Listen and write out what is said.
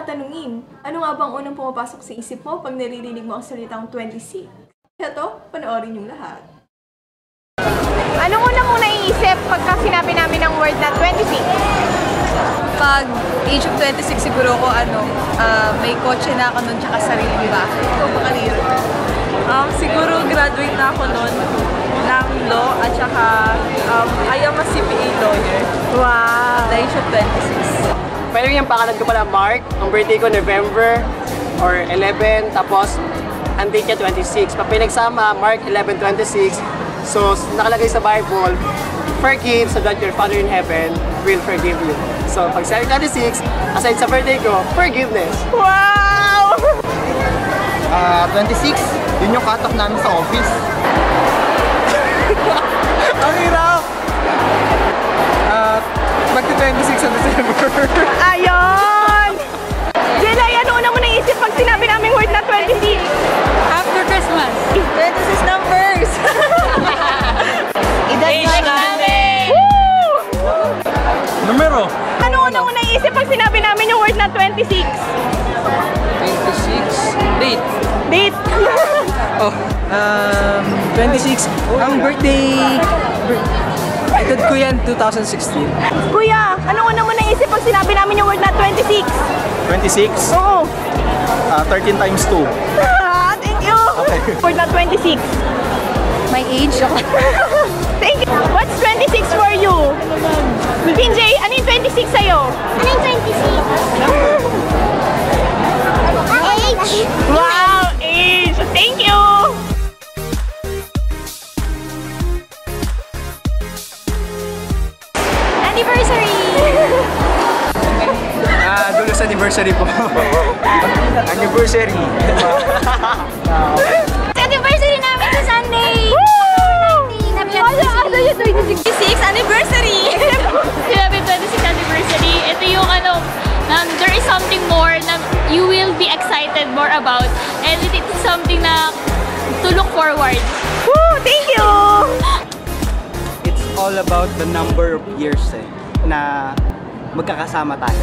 tatanungin. Ano nga bang unang pumapasok sa isip mo pag naririnig mo ang salitang 26? Ito, panoorin yung lahat. Anong una mong naiisip pagka sinabi namin ang word na 26? Pag age of 26 siguro ko may kotse na ako nun tsaka sariling bahay. Ikaw ba kanina? Siguro graduate na ako nun ng law at saka I am a CPA lawyer. Wow! At the age of 26. Pero yung pangalan ko pala Mark, ang birthday ko November or 11, tapos ang date niya 26. Pag pinagsama, Mark 11:26. So nakalagay sa Bible, forgive so that your Father in heaven will forgive you. So pag 26, aside sa birthday ko, forgiveness. Wow! 26, yun yung cut-off namin sa office. Ang hirap! Magti-26 sa December. Ayun! Jelay, ano una mo naisip pag sinabi naming word na 26? After Christmas. 26 numbers! Age namin! Numero? Ano una mo naisip pag sinabi namin yung word na 26? 26? Date? Date! Oh, 26. Ang birthday... Edad ko yan, 2016. Kuya, ano una mo naisip pag sinabi namin yung word na 26? 26? Oo. 13 times 2. Thank you! Okay. Word na 26. My age? Thank you! What's 26 for you? PJ, ano yung 26 sa'yo? Ano yung 26? Age! Wow! Age! Thank you! Anniversary! Dulos anniversary po. Anniversary. Anniversary namin sa Sunday! Ano yung 26 anniversary? Sinabi 26 anniversary, ito yung there is something more na you will be excited more about and it is something na to look forward. Woo! Thank you! It's all about the number of years na magkakasama tayo.